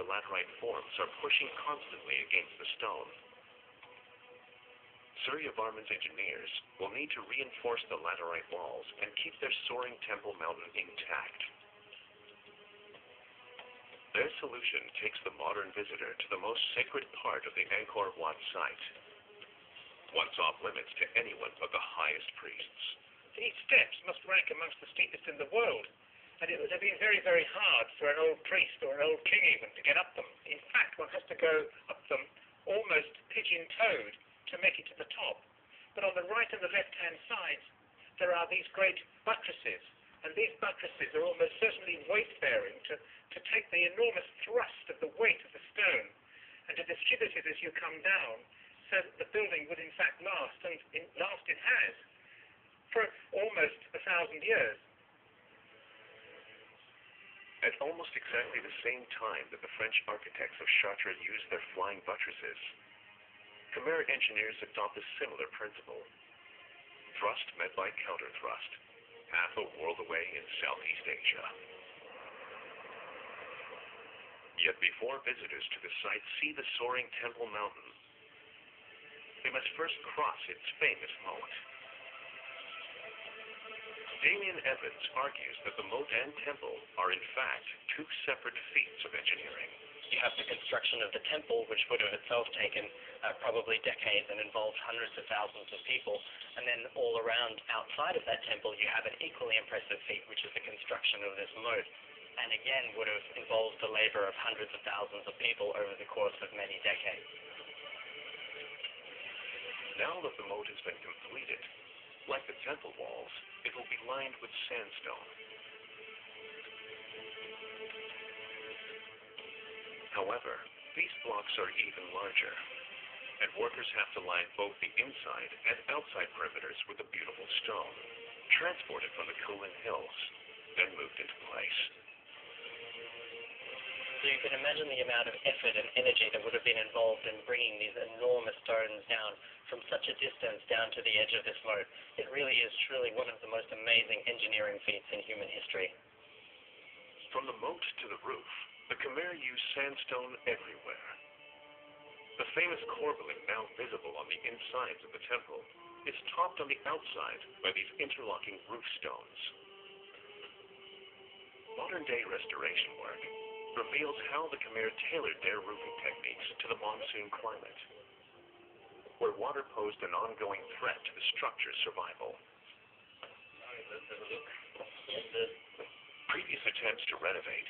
laterite forms are pushing constantly against the stone. Surya Varman's engineers will need to reinforce the laterite walls and keep their soaring temple mountain intact. Their solution takes the modern visitor to the most sacred part of the Angkor Wat site, once off limits to anyone but the highest priests. These steps must rank amongst the steepest in the world, and it would have been very, very hard for an old priest or an old king even to get up them. In fact, one has to go up them almost pigeon-toed to make it to the top. But on the right and the left-hand sides, there are these great buttresses, and these buttresses are almost certainly weight-bearing to take the enormous thrust of the weight of the stone and to distribute it as you come down, so that the building would in fact last, and last it has, for almost 1,000 years. At almost exactly the same time that the French architects of Chartres used their flying buttresses, Khmer engineers adopt a similar principle. Thrust met by counter-thrust, half a world away in Southeast Asia. Yet before visitors to the site see the soaring Temple Mountain, they must first cross its famous moat. Damien Evans argues that the moat and temple are in fact two separate feats of engineering. You have the construction of the temple, which would have itself taken probably decades and involved hundreds of thousands of people. And then all around outside of that temple, you have an equally impressive feat, which is the construction of this moat. And again, would have involved the labor of hundreds of thousands of people over the course of many decades. Now that the moat has been completed, like the temple walls, it will be lined with sandstone. However, these blocks are even larger, and workers have to line both the inside and outside perimeters with a beautiful stone, transported from the Kulin Hills, then moved into place. So you can imagine the amount of effort and energy that would have been involved in bringing these enormous stones down from such a distance down to the edge of this moat. It really is truly one of the most amazing engineering feats in human history. From the moat to the roof, the Khmer used sandstone everywhere. The famous corbelling, now visible on the insides of the temple, is topped on the outside by these interlocking roof stones. Modern-day restoration work reveals how the Khmer tailored their roofing techniques to the monsoon climate, where water posed an ongoing threat to the structure's survival. Previous attempts to renovate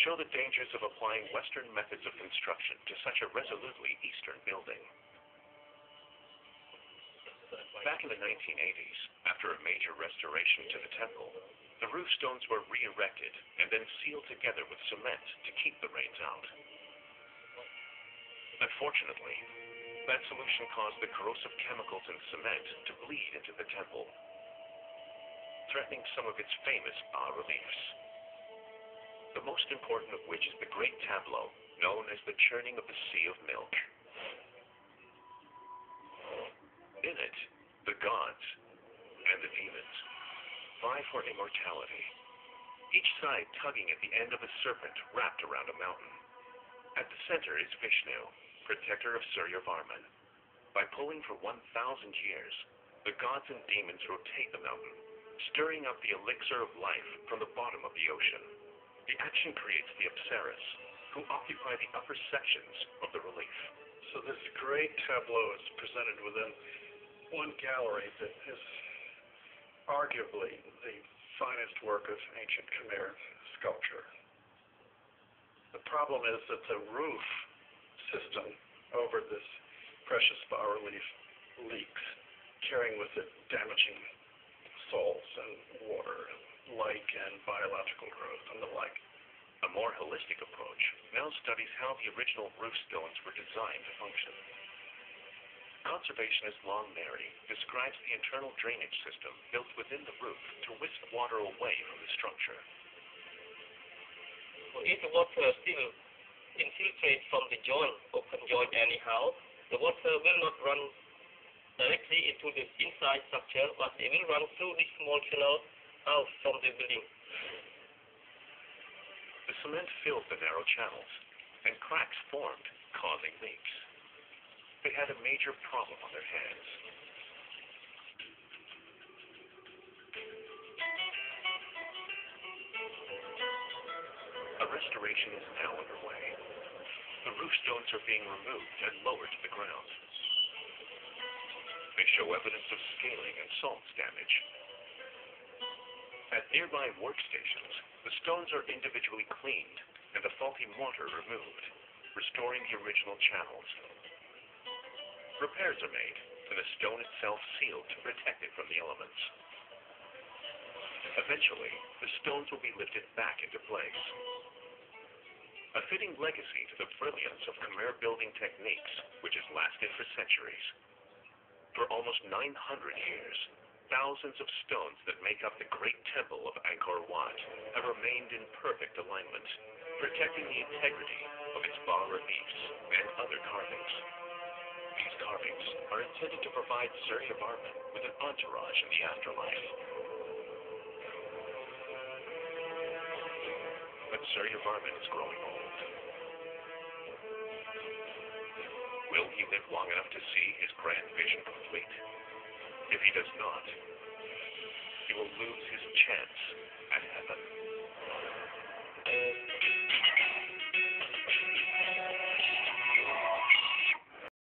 show the dangers of applying Western methods of construction to such a resolutely Eastern building. Back in the 1980s, after a major restoration to the temple, the roof stones were re-erected and then sealed together with cement to keep the rains out. Unfortunately, that solution caused the corrosive chemicals in cement to bleed into the temple, threatening some of its famous bas-reliefs, the most important of which is the great tableau known as the Churning of the Sea of Milk. In it, the gods and the demons vie for immortality, each side tugging at the end of a serpent wrapped around a mountain. At the center is Vishnu, protector of Surya Varman. By pulling for 1,000 years, the gods and demons rotate the mountain, stirring up the elixir of life from the bottom of the ocean. The action creates the Apsaras, who occupy the upper sections of the relief. So this great tableau is presented within one gallery that is arguably the finest work of ancient Khmer sculpture. The problem is that the roof system over this precious bas-relief leaks, carrying with it damaging salts and water, light and biological growth and the like. A more holistic approach now studies how the original roof stones were designed to function. Conservationist Long Mary describes the internal drainage system built within the roof to whisk water away from the structure. If the water still infiltrates from the joint, open joint anyhow, the water will not run directly into the inside structure, but it will run through this small channel out from the building. The cement fills the narrow channels, and cracks formed, causing leaks. They had a major problem on their hands. A restoration is now underway. The roof stones are being removed and lowered to the ground. They show evidence of scaling and salts damage. At nearby workstations, the stones are individually cleaned and the faulty mortar removed, restoring the original channels. Repairs are made and the stone itself sealed to protect it from the elements. Eventually, the stones will be lifted back into place. A fitting legacy to the brilliance of Khmer building techniques, which has lasted for centuries. For almost 900 years, thousands of stones that make up the great temple of Angkor Wat have remained in perfect alignment, protecting the integrity of its bas-reliefs and other carvings. These carvings are intended to provide Surya Varman with an entourage in the afterlife. But Surya Varman is growing old. Will he live long enough to see his grand vision complete? If he does not, he will lose his chance at heaven.